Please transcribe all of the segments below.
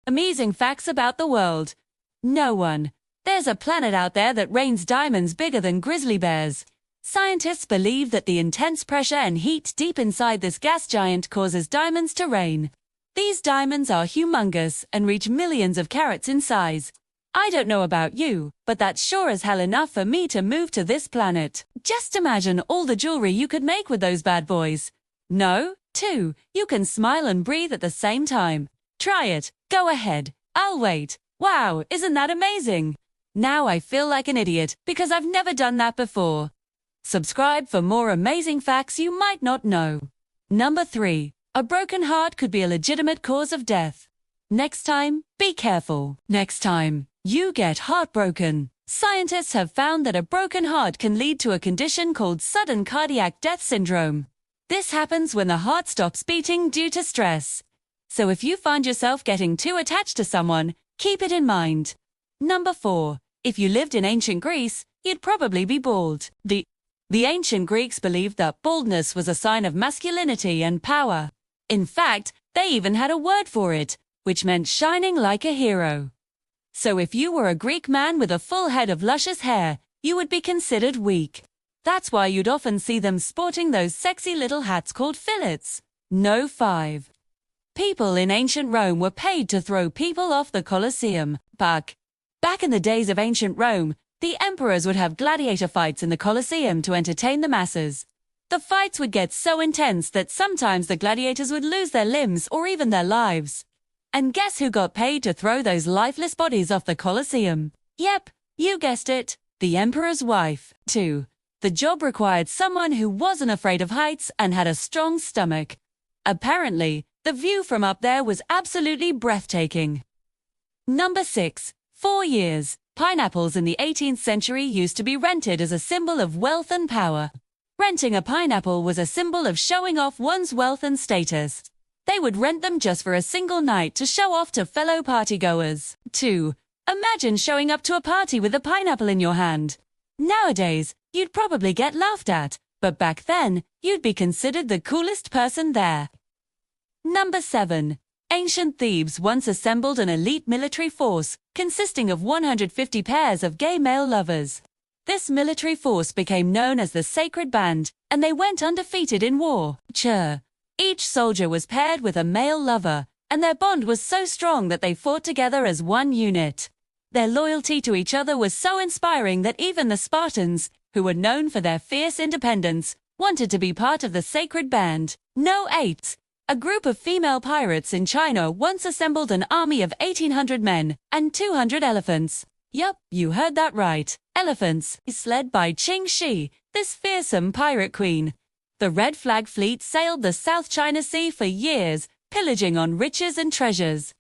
Amazing facts about the world. No one. There's a planet out there that rains diamonds bigger than grizzly bears. Scientists believe that the intense pressure and heat deep inside this gas giant causes diamonds to rain. These diamonds are humongous and reach millions of carats in size. I don't know about you, but that's sure as hell enough for me to move to this planet. Just imagine all the jewelry you could make with those bad boys. No? 2. You can smile and breathe at the same time. Try it. Go ahead. I'll wait. Wow, isn't that amazing? Now I feel like an idiot because I've never done that before. Subscribe for more amazing facts you might not know. Number 3. A broken heart could be a legitimate cause of death. Next time, be careful. Next time you get heartbroken. Scientists have found that a broken heart can lead to a condition called sudden cardiac death syndrome. This happens when the heart stops beating due to stress. So if you find yourself getting too attached to someone, keep it in mind. Number 4. If you lived in ancient Greece, you'd probably be bald. The ancient Greeks believed that baldness was a sign of masculinity and power. In fact, they even had a word for it, which meant shining like a hero. So if you were a Greek man with a full head of luscious hair, you would be considered weak. That's why you'd often see them sporting those sexy little hats called fillets. No. 5. People in ancient Rome were paid to throw people off the Colosseum. Back in the days of ancient Rome, the emperors would have gladiator fights in the Colosseum to entertain the masses. The fights would get so intense that sometimes the gladiators would lose their limbs or even their lives. And guess who got paid to throw those lifeless bodies off the Colosseum? Yep, you guessed it, the emperor's wife. 2. The job required someone who wasn't afraid of heights and had a strong stomach. Apparently, the view from up there was absolutely breathtaking. Number 6. 4 years. Pineapples in the 18th century used to be rented as a symbol of wealth and power. Renting a pineapple was a symbol of showing off one's wealth and status. They would rent them just for a single night to show off to fellow partygoers. 2. Imagine showing up to a party with a pineapple in your hand. Nowadays, you'd probably get laughed at, but back then, you'd be considered the coolest person there. Number 7. Ancient Thebes once assembled an elite military force consisting of 150 pairs of gay male lovers. This military force became known as the Sacred Band, and they went undefeated in war. Each soldier was paired with a male lover, and their bond was so strong that they fought together as one unit. Their loyalty to each other was so inspiring that even the Spartans, who were known for their fierce independence, wanted to be part of the Sacred Band. No. 8. A group of female pirates in China once assembled an army of 1,800 men and 200 elephants. Yup, you heard that right. Elephants, led by Qing Shi, this fearsome pirate queen. The Red Flag Fleet sailed the South China Sea for years, pillaging on riches and treasures.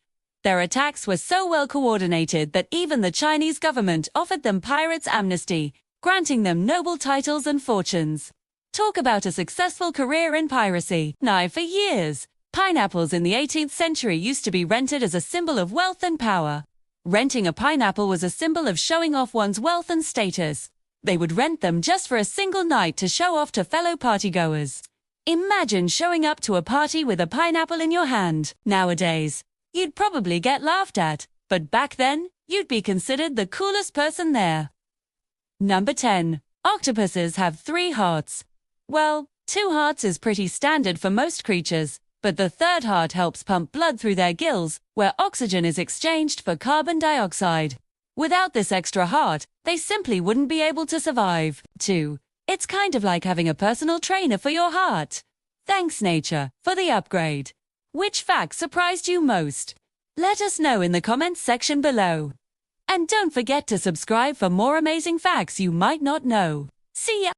Their attacks were so well coordinated that even the Chinese government offered them pirates' amnesty, granting them noble titles and fortunes. Talk about a successful career in piracy. Now, for years, pineapples in the 18th century used to be rented as a symbol of wealth and power. Renting a pineapple was a symbol of showing off one's wealth and status. They would rent them just for a single night to show off to fellow partygoers. Imagine showing up to a party with a pineapple in your hand. Nowadays, you'd probably get laughed at, but back then, you'd be considered the coolest person there. Number 10. Octopuses have 3 hearts. Well, 2 hearts is pretty standard for most creatures, but the third heart helps pump blood through their gills, where oxygen is exchanged for carbon dioxide. Without this extra heart, they simply wouldn't be able to survive. 2. It's kind of like having a personal trainer for your heart. Thanks, nature, for the upgrade. Which fact surprised you most? Let us know in the comments section below. And don't forget to subscribe for more amazing facts you might not know. See ya!